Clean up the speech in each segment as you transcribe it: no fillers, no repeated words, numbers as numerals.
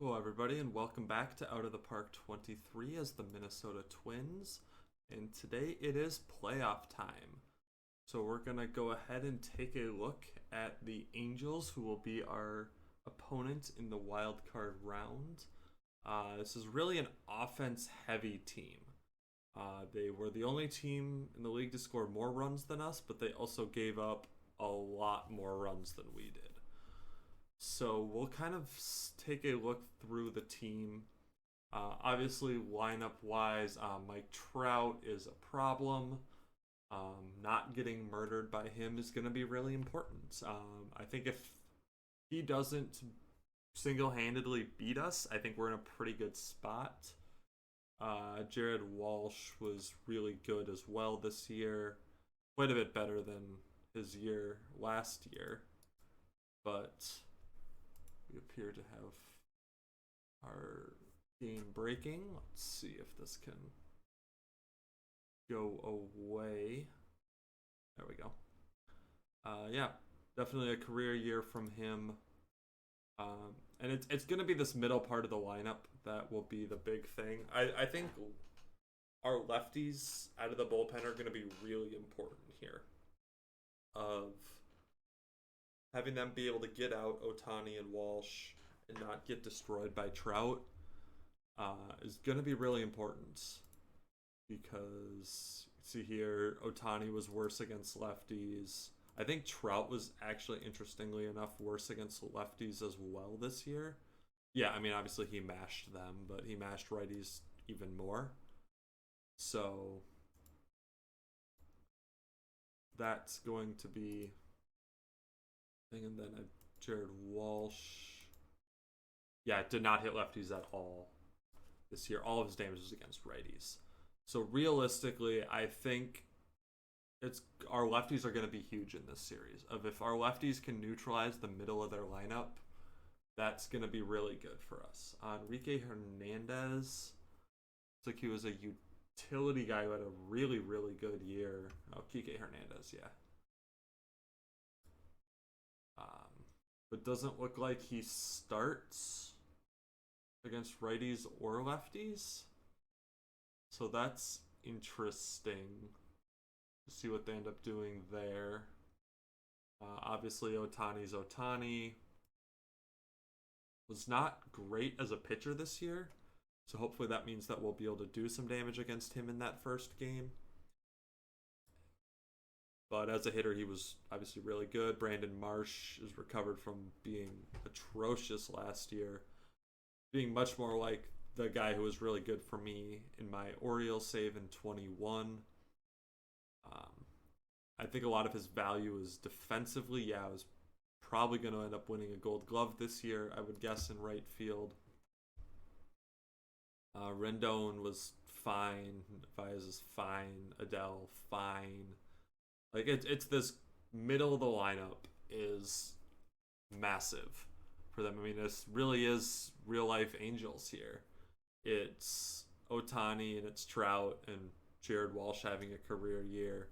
Hello, everybody, and welcome back to Out of the Park 23 as the Minnesota Twins. And today it is playoff time. So we're going to go ahead and take a look at the Angels, who will be our opponent in the wild card round. This is really an offense heavy team. They were the only team in the league to score more runs than us, but they also gave up a lot more runs than we did. So we'll kind of take a look through the team. Obviously, lineup wise, Mike Trout is a problem. Not getting murdered by him is going to be really important. I think if he doesn't single handedly beat us, I think we're in a pretty good spot. Jared Walsh was really good as well this year. Quite a bit better than his year last year. But we appear to have our game breaking. Let's see if this can go away. There we go. Yeah, definitely a career year from him. And it's going to be this middle part of the lineup that will be the big thing. I think our lefties out of the bullpen are going to be really important here. Of having them be able to get out Ohtani and Walsh and not get destroyed by Trout is going to be really important because see here, Ohtani was worse against lefties. I think Trout was actually, interestingly enough, worse against lefties as well this year. Yeah, I mean, obviously he mashed them, but he mashed righties even more. So that's going to be thing. And then Jared Walsh. Yeah, did not hit lefties at all this year. All of his damage was against righties. So realistically, I think it's our lefties are going to be huge in this series. Of if our lefties can neutralize the middle of their lineup, that's going to be really good for us. Enrique Hernandez, looks like he was a utility guy who had a really, really good year. Oh, Kike Hernandez, yeah. But doesn't look like he starts against righties or lefties. So that's interesting to see what they end up doing there. Obviously, Ohtani's Ohtani. Was not great as a pitcher this year. So hopefully that means that we'll be able to do some damage against him in that first game. But as a hitter, he was obviously really good. Brandon Marsh is recovered from being atrocious last year, being much more like the guy who was really good for me in my Orioles save in 21. I think a lot of his value is defensively. Yeah, I was probably going to end up winning a Gold Glove this year, I would guess, in right field. Rendon was fine. Baez is fine. Adele, fine. Like it's this middle of the lineup is massive for them. I mean, this really is real life Angels here. It's Ohtani and it's Trout and Jared Walsh having a career year.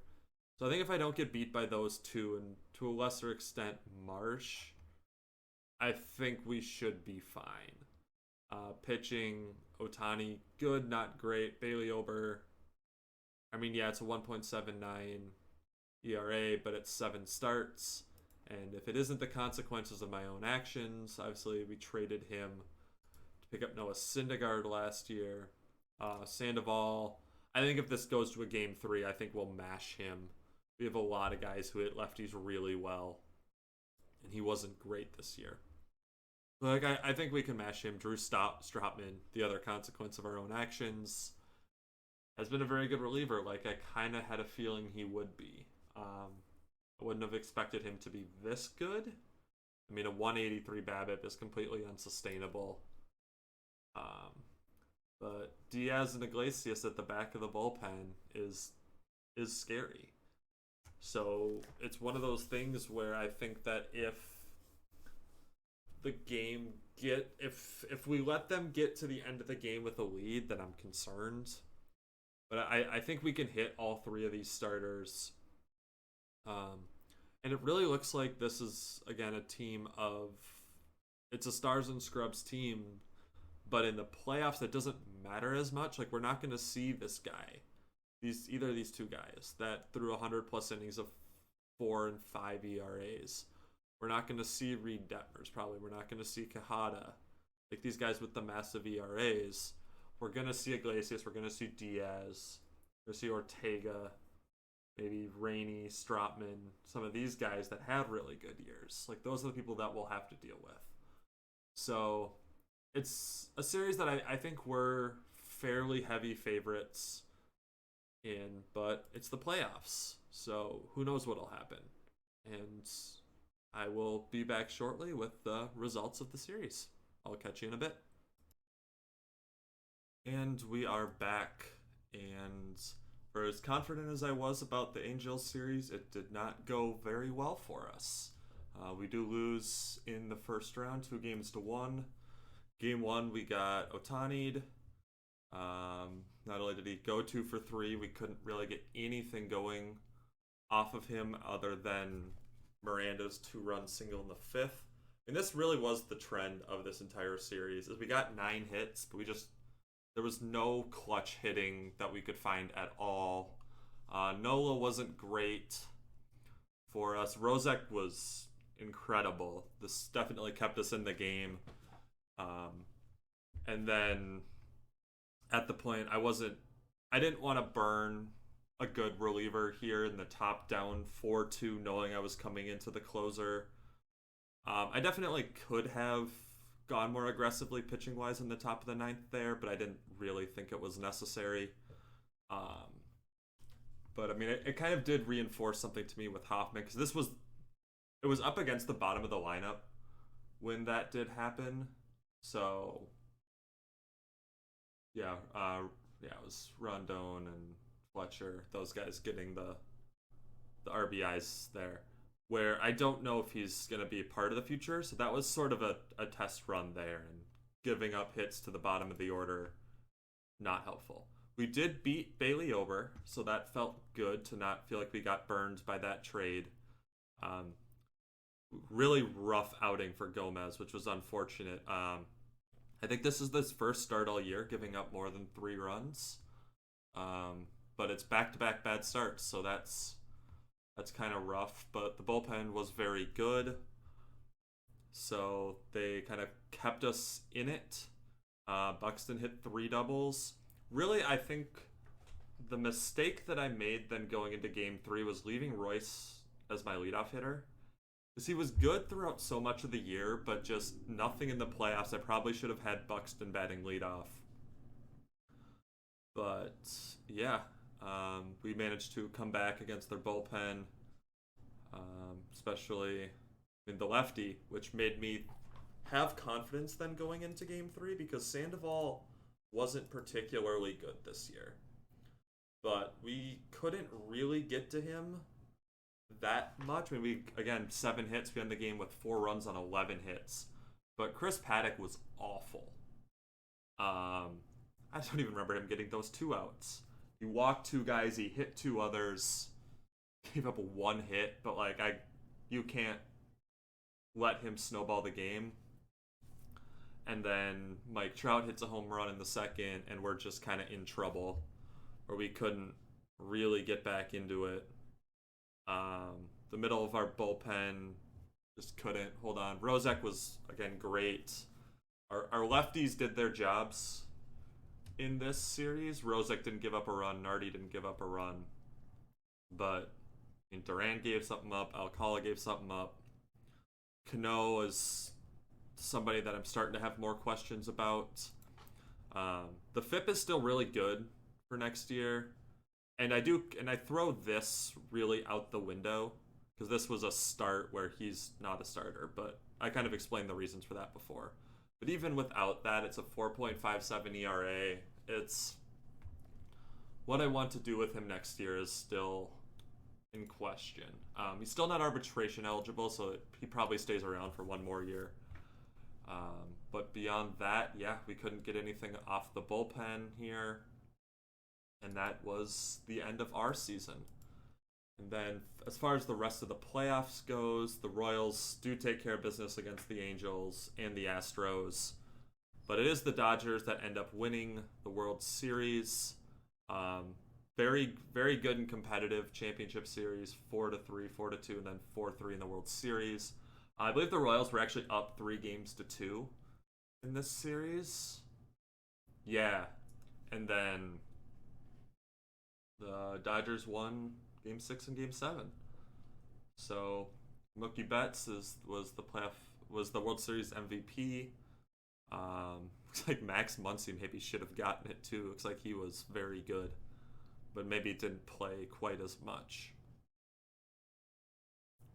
So I think if I don't get beat by those two and to a lesser extent Marsh, I think we should be fine. Pitching, Ohtani, good, not great. Bailey Ober, I mean, yeah, it's a 1.79 ERA, but it's 7 starts. And if it isn't the consequences of my own actions, obviously we traded him to pick up Noah Syndergaard last year. Sandoval, I think if this goes to a game 3, I think we'll mash him. We have a lot of guys who hit lefties really well, and he wasn't great this year. Like I think we can mash him. Drew Stropman, the other consequence of our own actions, has been a very good reliever. Like I kind of had a feeling he would be. I wouldn't have expected him to be this good. I mean, a 183 BABIP is completely unsustainable. But Diaz and Iglesias at the back of the bullpen is scary. So it's one of those things where I think that if the game if we let them get to the end of the game with a lead, then I'm concerned. But I think we can hit all 3 of these starters. And it really looks like this is, again, a team of... It's a Stars and Scrubs team. but in the playoffs that doesn't matter as much. Like we're not going to see this guy, either of these two guys that threw 100 plus innings of 4 and 5 ERAs. We're not going to see Reed Detmers probably. We're not going to see Kahada. Like these guys with the massive ERAs. We're going to see Iglesias. We're going to see Diaz. We're going to see Ortega. Maybe Rainey, Stropman. Some of these guys that have really good years. Like those are the people that we'll have to deal with. So it's a series that I think we're fairly heavy favorites in, but it's the playoffs. So who knows what'll happen. And I will be back shortly with the results of the series. I'll catch you in a bit. And we are back. And for as confident as I was about the Angels series, it did not go very well for us. We do lose in the first round, 2-1. Game 1, we got Ohtani'd. Not only did he go 2 for 3, we couldn't really get anything going off of him other than Miranda's 2-run single in the 5th. And this really was the trend of this entire series, is we got 9 hits, but there was no clutch hitting that we could find at all. Nola wasn't great for us. Rozek was incredible. This definitely kept us in the game. And then at the point, I didn't want to burn a good reliever here in the top, down 4-2, knowing I was coming into the closer. I definitely could have gone more aggressively pitching wise in the top of the 9th there, but I didn't really think it was necessary. But I mean, it kind of did reinforce something to me with Hoffman, because it was up against the bottom of the lineup when that did happen. So yeah, it was Rondon and Fletcher, those guys getting the RBIs there, where I don't know if he's going to be a part of the future. So that was sort of a test run there, and giving up hits to the bottom of the order, not helpful. We did beat Bailey over, so that felt good to not feel like we got burned by that trade. Really rough outing for Gomez, which was unfortunate. I think this is his first start all year, giving up more than 3 runs. But it's back-to-back bad starts, so that's kind of rough. But the bullpen was very good, so they kind of kept us in it. Buxton hit 3 doubles. Really, I think the mistake that I made then going into Game 3 was leaving Royce as my leadoff hitter. Because he was good throughout so much of the year, but just nothing in the playoffs. I probably should have had Buxton batting leadoff. But, yeah, we managed to come back against their bullpen, especially in the lefty, which made me have confidence then going into Game 3, because Sandoval wasn't particularly good this year. But we couldn't really get to him that much. I mean, again, 7 hits. We ended the game with 4 runs on 11 hits. But Chris Paddock was awful. I don't even remember him getting those 2 outs. He walked 2 guys, he hit 2 others, gave up 1 hit, but you can't let him snowball the game. And then Mike Trout hits a home run in the 2nd, and we're just kind of in trouble, where we couldn't really get back into it. The middle of our bullpen just couldn't hold on. Rozek was, again, great. Our lefties did their jobs in this series. Rozek didn't give up a run. Nardi didn't give up a run. But Duran gave something up. Alcala gave something up. Cano is somebody that I'm starting to have more questions about. The FIP is still really good for next year. And I throw this really out the window, because this was a start where he's not a starter, but I kind of explained the reasons for that before. But even without that, it's a 4.57 ERA. It's what I want to do with him next year is still in question. He's still not arbitration eligible, so he probably stays around for 1 more year. But beyond that, yeah, we couldn't get anything off the bullpen here. And that was the end of our season. And then as far as the rest of the playoffs goes, the Royals do take care of business against the Angels and the Astros. But it is the Dodgers that end up winning the World Series. Um, very, very good and competitive championship series, 4-3, 4-2, and then 4-3 in the World Series. I believe the Royals were actually up 3 games to 2 in this series. Yeah, and then the Dodgers won Game 6 and Game 7. So Mookie Betts was the World Series MVP. Looks like Max Muncy maybe should have gotten it too. Looks like he was very good, but maybe didn't play quite as much.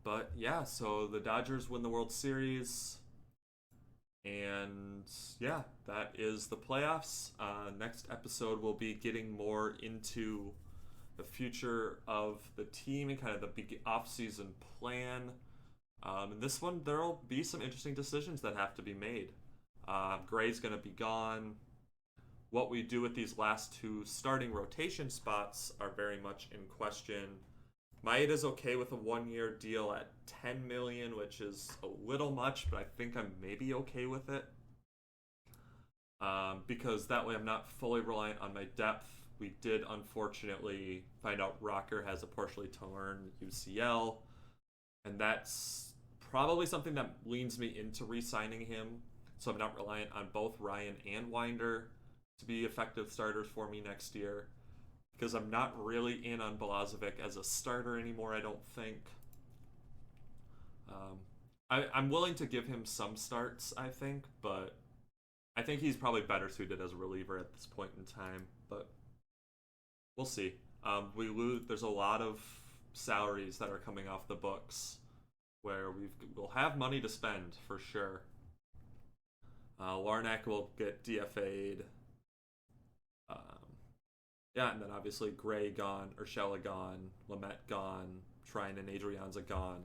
But yeah, so the Dodgers win the World Series, and yeah, that is the playoffs. Next episode, we'll be getting more into the future of the team and kind of the big off-season plan. In this one, there'll be some interesting decisions that have to be made. Gray's going to be gone. What we do with these last 2 starting rotation spots are very much in question. Maeda's okay with a 1-year deal at $10 million, which is a little much, but I think I'm maybe okay with it. Because that way I'm not fully reliant on my depth. We did unfortunately find out Rocker has a partially torn UCL, and that's probably something that leans me into re-signing him. So I'm not reliant on both Ryan and Winder to be effective starters for me next year, because I'm not really in on Balazovic as a starter anymore, I don't think. I'm willing to give him some starts, I think, but I think he's probably better suited as a reliever at this point in time, but we'll see. There's a lot of salaries that are coming off the books where we'll have money to spend for sure. Larnack will get DFA'd. Yeah, and then obviously Gray gone, Urshela gone, Lamet gone, Trine and Adrianza gone.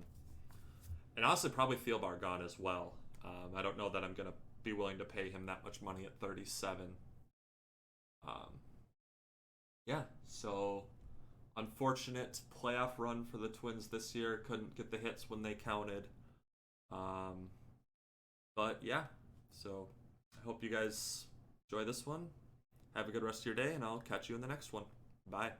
And honestly, probably Thielbar gone as well. I don't know that I'm going to be willing to pay him that much money at 37. Yeah, so unfortunate playoff run for the Twins this year. Couldn't get the hits when they counted. But yeah, so I hope you guys enjoy this one. Have a good rest of your day, and I'll catch you in the next one. Bye.